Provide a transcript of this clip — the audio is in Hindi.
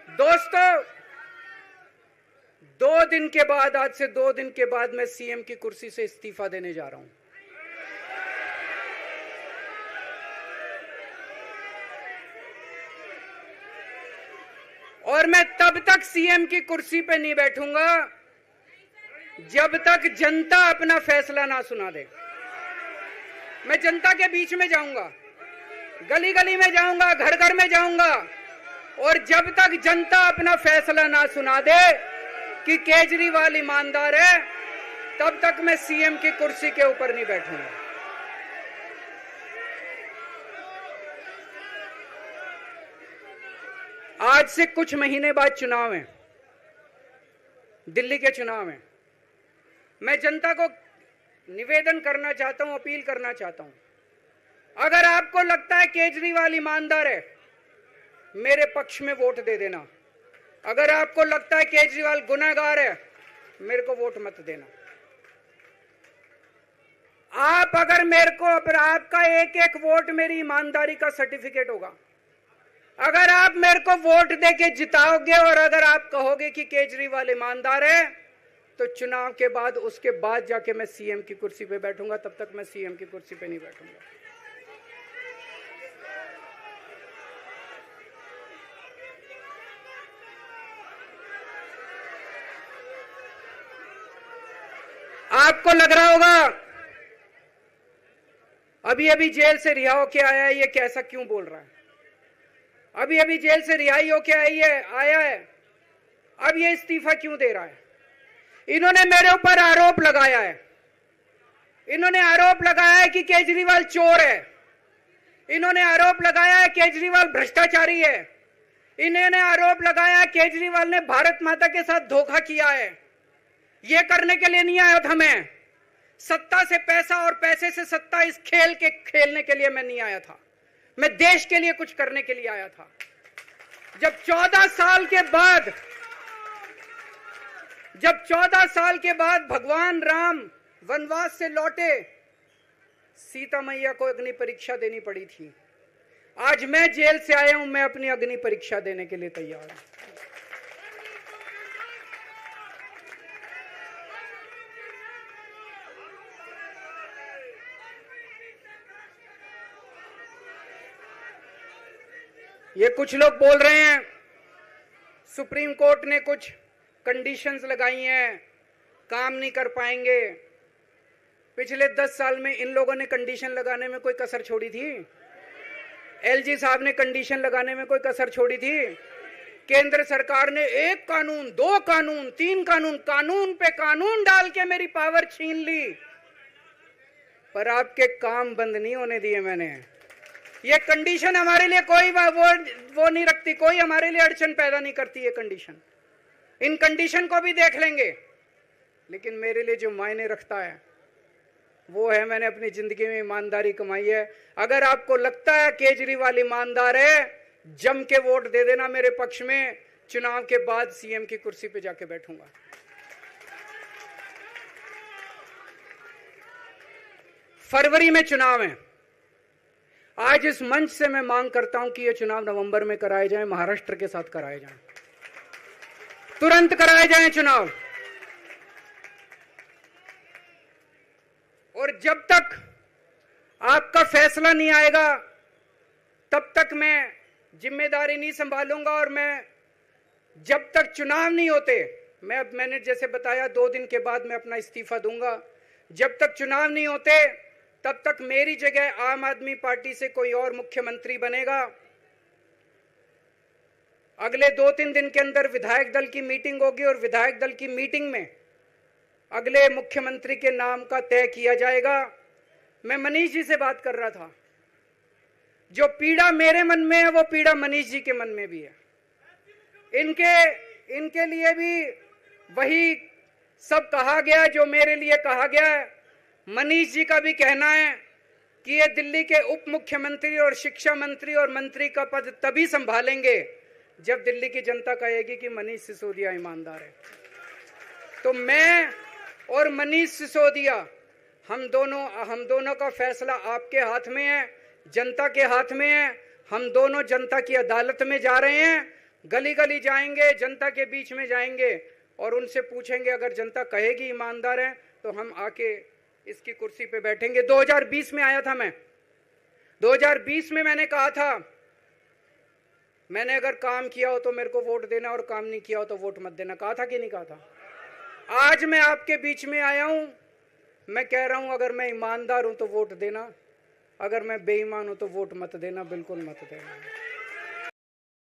दोस्तों, 2 दिन के बाद, आज से 2 दिन के बाद मैं सीएम की कुर्सी से इस्तीफा देने जा रहा हूं। और मैं तब तक सीएम की कुर्सी पे नहीं बैठूंगा जब तक जनता अपना फैसला ना सुना दे। मैं जनता के बीच में जाऊंगा, गली गली में जाऊंगा, घर घर में जाऊंगा, और जब तक जनता अपना फैसला ना सुना दे कि केजरीवाल ईमानदार है, तब तक मैं सीएम की कुर्सी के ऊपर नहीं बैठूंगा। आज से कुछ महीने बाद चुनाव है, दिल्ली के चुनाव हैं। मैं जनता को निवेदन करना चाहता हूं, अपील करना चाहता हूं, अगर आपको लगता है केजरीवाल ईमानदार है, मेरे पक्ष में वोट दे देना। अगर आपको लगता है केजरीवाल गुनहगार है, मेरे को वोट मत देना। आप अगर मेरे को, आपका एक एक वोट मेरी ईमानदारी का सर्टिफिकेट होगा। अगर आप मेरे को वोट देके जिताओगे और अगर आप कहोगे कि केजरीवाल ईमानदार है, तो चुनाव के बाद, उसके बाद जाके मैं सीएम की कुर्सी पे बैठूंगा। तब तक मैं सीएम की कुर्सी पे नहीं बैठूंगा। आपको लग रहा होगा अभी अभी जेल से रिहा होके आया है, ये कैसा क्यों बोल रहा है? अभी अभी जेल से रिहाई होके आया है, अब ये इस्तीफा क्यों दे रहा है? इन्होंने मेरे ऊपर आरोप लगाया है। इन्होंने आरोप लगाया है कि केजरीवाल चोर है। इन्होंने आरोप लगाया है केजरीवाल भ्रष्टाचारी है। इन्होंने आरोप लगाया है केजरीवाल ने भारत माता के साथ धोखा किया है। ये करने के लिए नहीं आया था मैं, सत्ता से पैसा और पैसे से सत्ता, इस खेल के खेलने के लिए मैं नहीं आया था। मैं देश के लिए कुछ करने के लिए आया था। जब 14 साल के बाद भगवान राम वनवास से लौटे, सीता मैया को अग्नि परीक्षा देनी पड़ी थी। आज मैं जेल से आया हूं, मैं अपनी अग्नि परीक्षा देने के लिए तैयार हूं। ये कुछ लोग बोल रहे हैं सुप्रीम कोर्ट ने कुछ कंडीशंस लगाई हैं, काम नहीं कर पाएंगे। पिछले 10 साल में इन लोगों ने कंडीशन लगाने में कोई कसर छोड़ी थी? एलजी साहब ने कंडीशन लगाने में कोई कसर छोड़ी थी? केंद्र सरकार ने 1 कानून, 2 कानून, 3 कानून, कानून पे कानून डाल के मेरी पावर छीन ली, पर आपके काम बंद नहीं होने दिए मैंने। ये कंडीशन हमारे लिए कोई वो नहीं रखती, कोई हमारे लिए अड़चन पैदा नहीं करती ये कंडीशन। इन कंडीशन को भी देख लेंगे, लेकिन मेरे लिए जो मायने रखता है वो है मैंने अपनी जिंदगी में ईमानदारी कमाई है। अगर आपको लगता है केजरीवाल ईमानदार है, जम के वोट दे देना मेरे पक्ष में। चुनाव के बाद सीएम की कुर्सी पे जाके बैठूंगा। फरवरी में चुनाव है। आज इस मंच से मैं मांग करता हूं कि ये चुनाव नवंबर में कराए जाएं, महाराष्ट्र के साथ कराए जाएं, तुरंत कराए जाएं चुनाव। और जब तक आपका फैसला नहीं आएगा, तब तक मैं जिम्मेदारी नहीं संभालूंगा। और मैं, जब तक चुनाव नहीं होते, मैंने जैसे बताया 2 दिन के बाद मैं अपना इस्तीफा दूंगा। जब तक चुनाव नहीं होते, तब तक मेरी जगह आम आदमी पार्टी से कोई और मुख्यमंत्री बनेगा। अगले 2-3 दिन के अंदर विधायक दल की मीटिंग होगी और विधायक दल की मीटिंग में अगले मुख्यमंत्री के नाम का तय किया जाएगा। मैं मनीष जी से बात कर रहा था, जो पीड़ा मेरे मन में है वो पीड़ा मनीष जी के मन में भी है। इनके लिए भी वही सब कहा गया जो मेरे लिए कहा गया है। मनीष जी का भी कहना है कि ये दिल्ली के उप मुख्यमंत्री और शिक्षा मंत्री और मंत्री का पद तभी संभालेंगे जब दिल्ली की जनता कहेगी कि मनीष सिसोदिया ईमानदार है। तो मैं और मनीष सिसोदिया, हम दोनों का फैसला आपके हाथ में है, जनता के हाथ में है। हम दोनों जनता की अदालत में जा रहे हैं। गली गली जाएंगे, जनता के बीच में जाएंगे और उनसे पूछेंगे, अगर जनता कहेगी ईमानदार है तो हम आके इसकी कुर्सी पे बैठेंगे। 2020 में आया था मैं, 2020 में मैंने कहा था, मैंने अगर काम किया हो तो मेरे को वोट देना और काम नहीं किया हो तो वोट मत देना। कहा था कि नहीं कहा था? आज मैं आपके बीच में आया हूं, मैं कह रहा हूं अगर मैं ईमानदार हूं तो वोट देना, अगर मैं बेईमान हूं तो वोट मत देना, बिल्कुल मत देना।